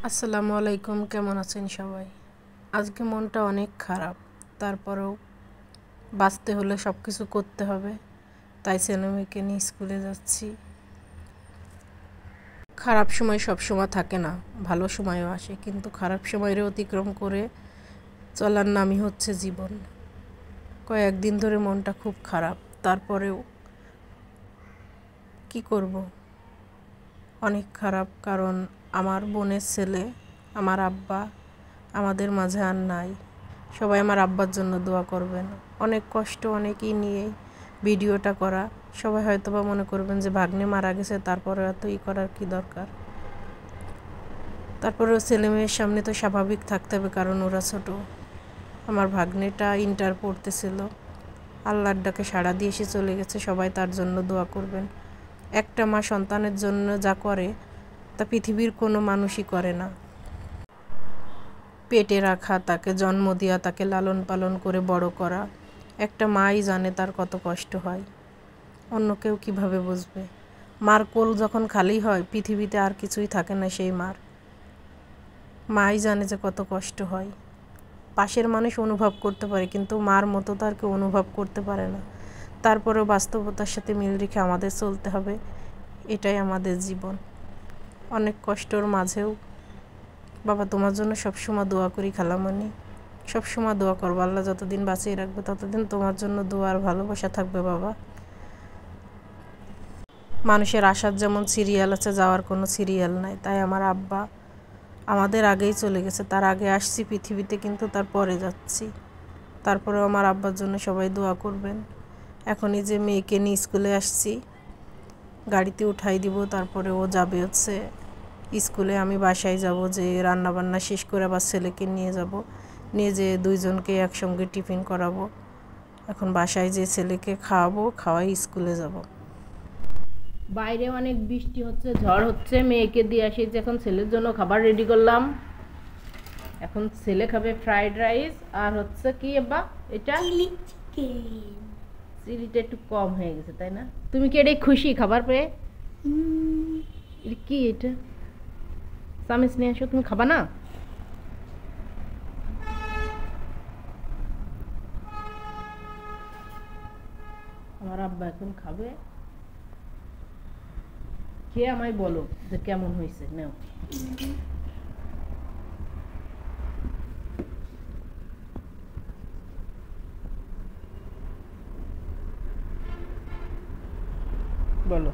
আসসালামু আলাইকুম, কেমন আছেন সবাই? আজকে মনটা অনেক খারাপ, তারপরেও বাঁচতে হলে সব কিছু করতে হবে, তাই ছেলেমেয়েকে নিয়ে স্কুলে যাচ্ছি। খারাপ সময় সব সময় থাকে না, ভালো সময়ও আসে, কিন্তু খারাপ সময়ের অতিক্রম করে চলার নামই হচ্ছে জীবন। কয়েকদিন ধরে মনটা খুব খারাপ, তারপরেও কি করব, অনেক খারাপ। কারণ আমার বোনের ছেলে, আমার আব্বা আমাদের মাঝে আর নাই। সবাই আমার আব্বার জন্য দোয়া করবেন। অনেক কষ্ট, অনেকই নিয়ে ভিডিওটা করা। সবাই হয়তো বা মনে করবেন যে ভাগ্নে মারা গেছে, তারপরে এত করার কি দরকার। তারপরেও ছেলে মেয়ের সামনে তো স্বাভাবিক থাকতে হবে, কারণ ওরা ছোট। আমার ভাগ্নেটা ইন্টার পড়তেছিল, আল্লাহর ডাকে সাড়া দিয়ে এসে চলে গেছে। সবাই তার জন্য দোয়া করবেন। একটা মা সন্তানের জন্য যা করে তা পৃথিবীর কোনো মানুষই করে না। পেটে রাখা, তাকে জন্ম দেওয়া, তাকে লালন পালন করে বড় করা, একটা মাই জানে তার কত কষ্ট হয়। অন্য কেউ কীভাবে বুঝবে? মার কোল যখন খালি হয়, পৃথিবীতে আর কিছুই থাকে না সেই মার। মাই জানে যে কত কষ্ট হয়। পাশের মানুষ অনুভব করতে পারে, কিন্তু মার মতো তার কেউ অনুভব করতে পারে না। তারপরেও বাস্তবতার সাথে মিল রেখে আমাদের চলতে হবে, এটাই আমাদের জীবন। অনেক কষ্টর মাঝেও বাবা তোমার জন্য সবসময় দোয়া করি খালামণি, সবসময় দোয়া করবো। আল্লাহ যতদিন বাঁচিয়ে রাখবে ততদিন তোমার জন্য দোয়া আর ভালোবাসা থাকবে বাবা। মানুষের আসার যেমন সিরিয়াল আছে, যাওয়ার কোনো সিরিয়াল নাই। তাই আমার আব্বা আমাদের আগেই চলে গেছে। তার আগে আসছি পৃথিবীতে, কিন্তু তার পরে যাচ্ছি। তারপরেও আমার আব্বার জন্য সবাই দোয়া করবেন। এখনই যে মেয়েকে নিয়ে স্কুলে আসছি, গাড়িতে উঠাই দিব, তারপরে ও যাবে হচ্ছে স্কুলে। আমি বাসায় যাব, যে রান্নাবান্না শেষ করে আবার ছেলেকে নিয়ে যাব, নিয়ে যে দুইজনকে একসঙ্গে টিফিন করাবো। এখন বাসায় যে ছেলেকে খাওয়াবো, খাওয়াই স্কুলে যাব। বাইরে অনেক বৃষ্টি হচ্ছে, ঝড় হচ্ছে। মেয়েকে দিয়ে আসি, এখন ছেলের জন্য খাবার রেডি করলাম। এখন ছেলে খাবে ফ্রাইড রাইস আর হচ্ছে কি আব্বা, এটা চিলিটা একটু কম হয়ে গেছে, তাই না? তুমি কি এটাই খুশি খাবার পেয়ে? কি এটা? চামিচ নিয়ে আসো, তুমি খাবা না? আমার আব্বা এখন খাবে, খেয়ে আমায় বলো যে কেমন হয়েছে। নাও, বলো।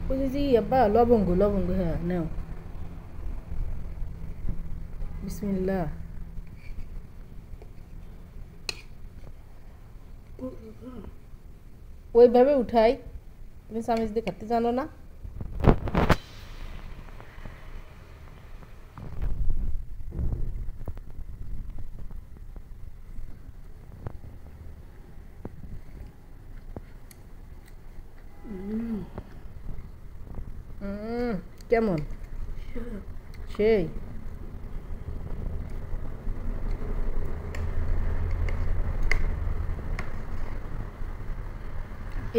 বুঝেছি আব্বা, লবঙ্গ লবঙ্গ, হ্যাঁ নাও, বিসমিল্লাহ। ওইভাবে উঠাই, তুমি চামিচ দিয়ে খাতে জানো না? কেমন? সেই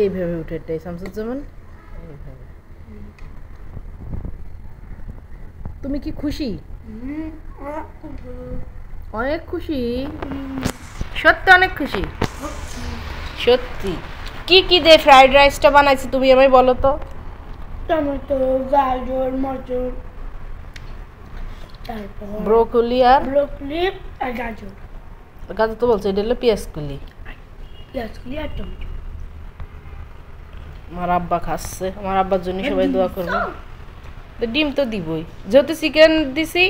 এইভাবে উঠে এটাই শামসুজ্জামান, এইভাবে। তুমি কি খুশি? অনেক খুশি, সত্যি অনেক খুশি, সত্যি। কি কি দিয়ে ফ্রাইড রাইসটা বানাইছি তুমি আমায় বলো তো? টমেটো, গাজর, মটর, তারপর ব্রোকলি আর গাজর। গাজর তো বলছে, এটা হলো পেঁয়াজকলি আর টমেটো। আমার আব্বা খাচ্ছে, আমার আব্বার জন্য সবাই দোয়া করবে। তো ডিম তো দিবই, যেহেতু চিকেন দিছি,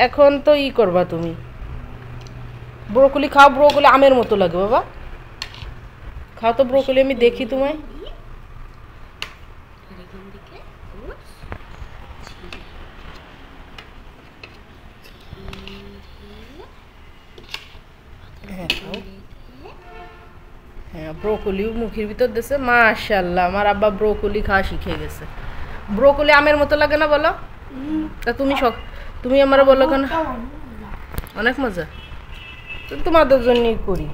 এখন তো করবা তুমি। ব্রোকলি খাও, ব্রোকলি আমের মতো লাগে বাবা, খাও তো ব্রোকলি, আমি দেখি তোমায়। হ্যাঁ, ব্রোকলিও মুখের ভিতর দিছে, মাশাআল্লাহ। আমার আব্বা ব্রোকলি খাওয়া শিখে গেছে। ব্রোকলি আমের মতো লাগে না বলো? তা তুমি আমারে বলো কেন অনেক মজা তো তোমাদের জন্যই করি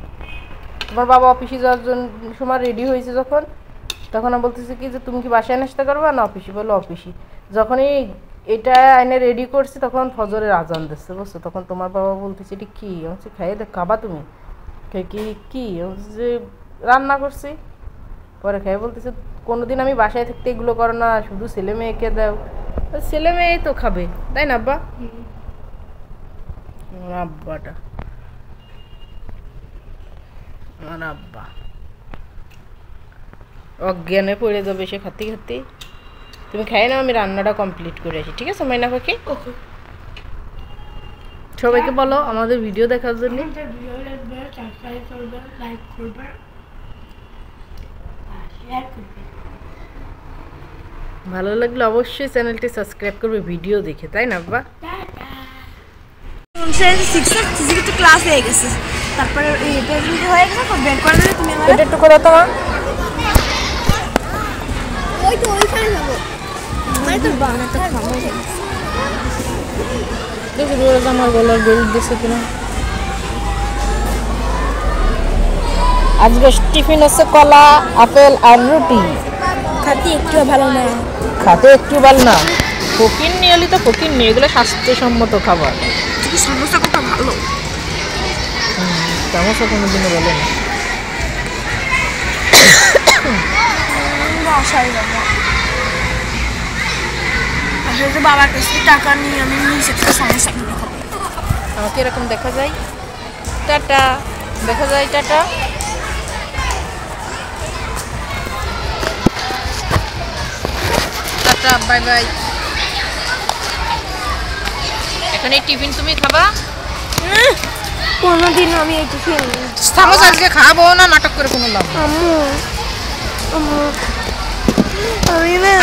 তোমার বাবা অফিসে যাওয়ার জন্য সময় রেডি হয়েছে যখন তখন আমি বলতেছি কি যে তুমি কি বাসায় নাস্তা করবা না অফিসে বলো অফিসে যখনই এটা এনে রেডি করছি তখন ফজরের আজান দিচ্ছে বুঝছো তখন তোমার বাবা বলতেছে এটি কি আমি বলছি খাইয়ে দেখ খাবা তুমি কি কি যে রান্না করছি পরে খাইয়ে বলতেছে কোনোদিন আমি বাসায় থাকতে এগুলো করো না শুধু ছেলে মেয়েকে দাও ছেলে মেয়ে তো খাবে তাই না আব্বা আব্বাটা আমার আব্বা অজ্ঞানে পড়ে যাবে সে খাতে খাতে তুমি খাই না আমি রান্নাটা কমপ্লিট করে আসি ঠিক আছে মাইনা পাখি সবাইকে বলো আমাদের ভিডিও দেখার জন্য ভালো লাগলে অবশ্যই চ্যানেলটি সাবস্ক্রাইব করবে ভিডিও দেখে তাই না আব্বা ক্লাস হয়ে গেছে তারপরে হয়ে গেছে বের করে দিলে তুমি আমার এটা একটু করো তো মা ওই তো ওইখানে যাবো মানে তো বানাতে সময় লাগে দেখি রোজ আমার গলার বেল্ট দিছে কিনা আজকে টিফিন হচ্ছে কলা আপেল আর রুটি খাতে একটু ভালো না খাতে একটু ভালো না ফকির নিয়ে এলি তো ফকির নিয়ে এগুলো স্বাস্থ্যসম্মত খাবার সমস্যা কত ভালো সমস্যা কোনোদিনও বলে না বাসায় যাবো আসলে বাবার কাছে টাকা নিয়ে আমি নিজে থেকে সমস্যা কিনে খাবো আমাকে এরকম দেখা যায় টাটা দেখা যায় টাটা টাটা বাই বাই এখন এই টিফিন তুমি খাবা কোনোদিন আমি এই টিফিন সামোসা আজকে খাবো না নাটক করে কোনো লাভ আম্মু আম্মু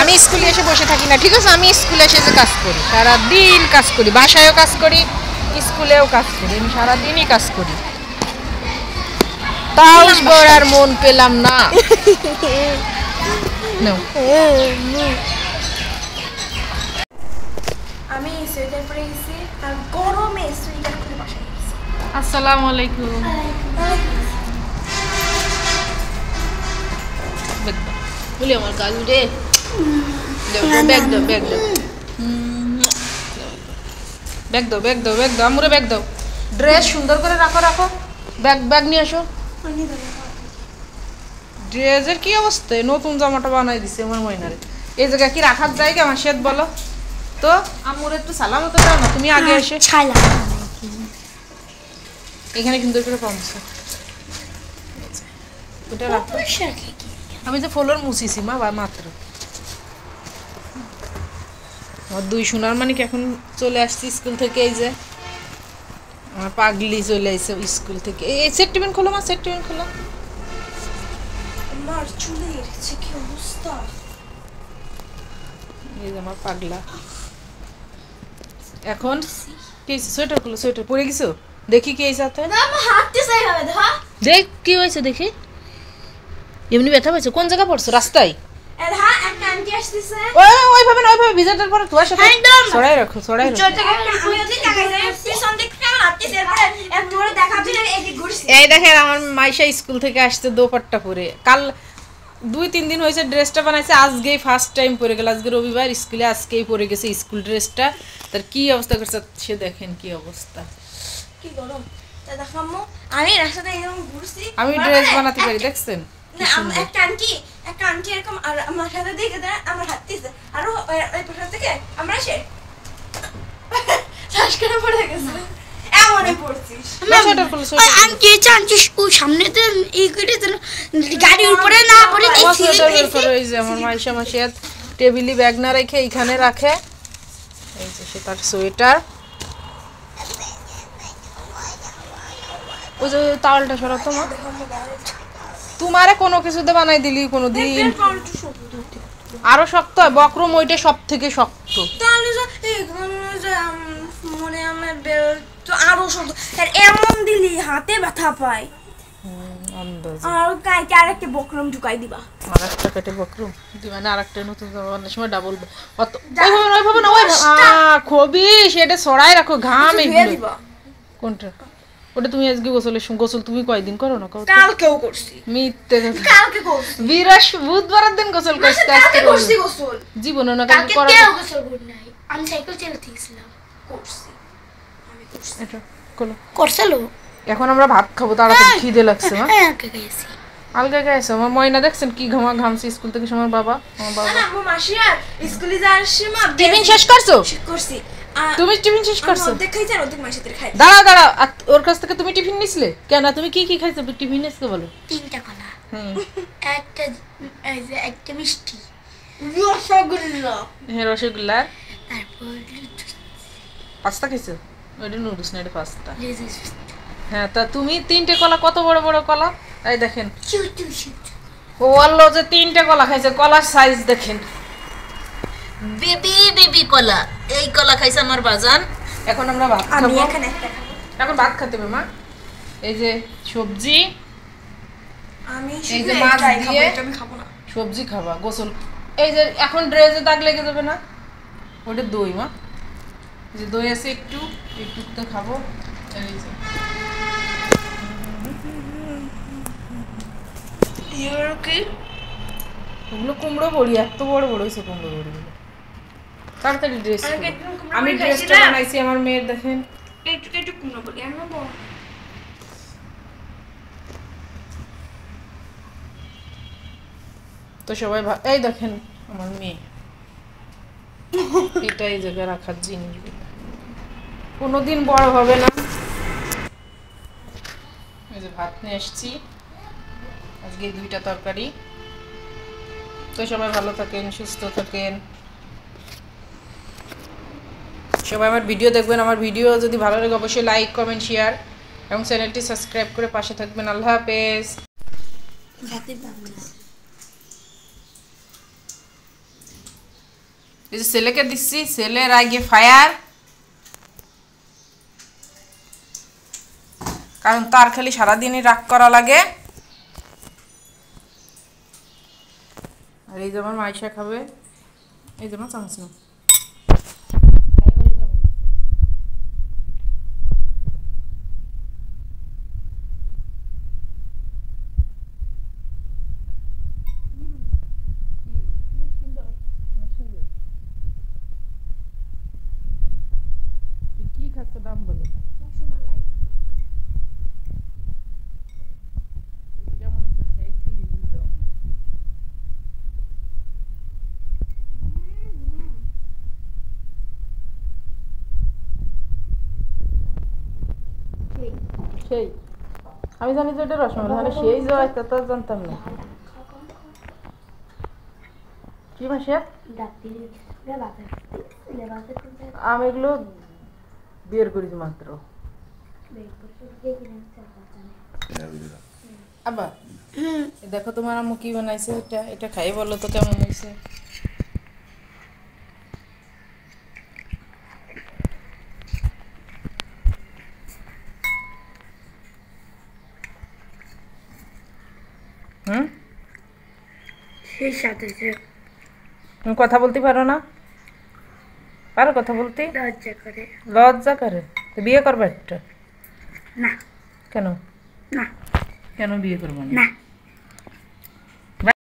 আমি স্কুলে এসে বসে থাকি না ঠিক আছে আমি স্কুলে এসে যে কাজ করি সারাদিন কাজ করি বাসায়ও কাজ করি স্কুলেও কাজ করি আমি সারাদিনই কাজ করি তাও আর মন পেলাম না আমি সোয়েটার পরে গেছি আর গরমে সোয়েটার পরে বাসায় গেছি আসসালামু আলাইকুম বলি আমার গালু রে ব্যাগ দাও ব্যাগ দাও ব্যাগ দাও ব্যাগ দাও ব্যাগ দাও আমরে ব্যাগ দাও ড্রেস সুন্দর করে রাখো রাখো ব্যাগ ব্যাগ নিয়ে আসো ড্রেসের কি অবস্থা নতুন জামাটা বানাই দিছে আমার ময়নারে এই জায়গা কি রাখার জায়গা আমার শেদ বলো তো আমরে একটু সালামত দাও না তুমি আগে এসে ছাইলা এখানে সুন্দর করে পামছো ওটা রাখো আমি যে ফ্লোর মুছিছি মা বা মাত্র আমার দুই সোনার মানিক এখন চলে আসছি স্কুল থেকে এই যে আমার পাগলি চলে আসছে স্কুল থেকে এই সেট টিফিন খোলো মা সেট টিফিন খোলো আমার চুলে এসেছে কি অবস্থা এই যে আমার পাগলা এখন কি সোয়েটার খোলো সোয়েটার পরে গেছো দেখি কি এই সাথে না আমার হাততে চাই হবে দেখা দেখ কি হয়েছে দেখি এমনি ব্যথা পাইছো কোন জায়গা পড়ছো রাস্তায় এদা একটা আন্টি আসছে ওইভাবে না ওইভাবে ভিজাটার পরে তোমার সাথে ছড়াই রাখো ছড়াই রাখো চলতে আমি যদি টাকা যাই পিছন দিক থেকে আমার হাততে চাই পরে এক ধরে দেখাবি না এই ঘুরছি এই দেখেন আমার মাইশা স্কুল থেকে আসছে দোপাট্টা পরে কাল 2-3 দিন হয়েছে ড্রেসটা বানাইছে আজকেই ফার্স্ট টাইম পরে গেল আজকে রবিবার স্কুলে আজকেই পরে গেছে স্কুল ড্রেসটা তার কি অবস্থা করছে সে দেখেন কি অবস্থা কি গরম তা দেখামু আমি রাস্তাতে এরকম ঘুরছি আমি ড্রেস বানাতে পারি দেখছেন না একটা আন্টি এরকম আর আমার সাথে দেখে দেয় আমার হাত দিছে আর ওই পাশে থেকে আমরা এসে শ্বাস কেন পড়ে গেছে এমনই পড়ছিস সোয়েটার খুলো সোয়েটার আন্টি চান্টি ও সামনেতে এই করে গাড়ির উপরে না পড়ে এই যে আমার মাইশা মাসিয়াত টেবিলে ব্যাগ না রেখে এখানে রাখে এই যে সে তার সোয়েটার ওই যে তাওয়ালটা সরা তোমার তোমারে কোনো কিছুতে বানাই দিলি কোনো দিন আরো শক্ত হয় বক্রম ওইটা সব থেকে শক্ত তাহলে মনে আমার তো আরো শক্ত আর এমন দিলি হাতে ব্যথা পায় আর গাইতে আরেকটা বক্রম ঢুকাই দিবা আরেকটা কেটে বক্রম দি মানে আরেকটা নতুন জামা বানানোর সময় ডাবল অত ওইভাবে না ওইভাবে না খবি সেটা ছড়াই রাখো ঘাম ধুয়ে এগুলো দিবা কোনটা ওটা তুমি আজকে গোসল তুমি কয়দিন করো না কালকেও করছি মিথ্যে কথা কালকে করছি বুধবারের দিন গোসল করছি কালকে করছি গোসল জীবনে না কালকে করা কেউ গোসল করি নাই আমি সাইকেল চালাতে গেছিলাম করছি আমি করছি এটা কোলো করছিল এখন আমরা ভাত খাবো তাড়াতাড়ি খিদে লাগছে মা হ্যাঁ কে গেছি আলগা গেছে আমার ময়না দেখছেন কি ঘামছে স্কুল থেকে আমার বাবা না আম্মু মাসি আর স্কুলে যাওয়ার সময় টিফিন শেষ করছো শেষ করছি তুমি টিফিন শেষ করছো অর্ধেক খাইছি আর অর্ধেক মাসিদের খাই দাঁড়া ওর কাছ থেকে তুমি টিফিন নিছিলে কেন তুমি কি খাইছো টিফিন নিছিলে বলো 3টা কলা হুম একটা এই যে একটা মিষ্টি রসগোল্লা হ্যাঁ রসগোল্লা তারপর পাস্তা খাইছো ওইটা নুডলস না এটা পাস্তা লেজেস হ্যাঁ তা তুমি 3টে কলা কত বড় বড় কলা এই দেখেন চুচু ও বললো যে 3টে কলা খাইছে কলার সাইজ দেখেন বেবি কলা এই কলা খাইছে আমার বাজান এখন আমরা ভাত আমি খাবো এখানে একটা খাবো এখন ভাত খেতে হবে মা এই যে সবজি আমি এই শুধু যে মাছ এটাই খাবো দিয়ে এটা আমি খাবো না সবজি খাবা গোসল এই যে এখন ড্রেসে দাগ লেগে যাবে না ওটা দই মা এই যে দই আছে একটু তো খাবো এই যে ইউর কি ওগুলো কুমড়ো বড়ি এত বড় বড় হয়েছে কুমড়ো বড়িগুলো তাড়াতাড়ি ড্রেস আমি ড্রেসটা বানাইছি আমার মেয়ের দেখেন একটু কুমড়ো বলি আমি নেবো তো সবাই এই দেখেন আমার মেয়ে এটা এই জায়গায় রাখার জিনিসগুলো কোনোদিন বড় হবে না এই যে ভাত নিয়ে এসছি আজকে 2টা তরকারি তো সবাই ভালো থাকেন সুস্থ থাকেন সবাই আমার ভিডিও দেখবেন আমার ভিডিও যদি ভালো লাগে অবশ্যই লাইক কমেন্ট শেয়ার এবং চ্যানেলটি সাবস্ক্রাইব করে পাশে থাকবেন আল্লাহ হাফেজ এই যে ছেলেকে দিচ্ছি ছেলের আগে ফায়ার কারণ তার খালি সারাদিনই রাগ করা লাগে আর এই যেমন মাইশা খাবে এই যেমন চামচ না কি খাচ্ছ দাম বলো কেমন একটা খেয়ে একটু রিভিউ দাও সেই আমি জানি যে এটা রসমালাই মানে সেই যে হয় তা তো জানতাম না কি মাসিয়া আমি এগুলো বের করেছি মাত্র আবার দেখো তোমার আম্মু কি বানাইছে এটা খাই বলো তো কেমন হয়েছে সেই সাথে তুমি কথা বলতে পারো না পারো কথা বলতে লজ্জা করে তো বিয়ে করবে একটা না কেন না কেন বিয়ে করবো না না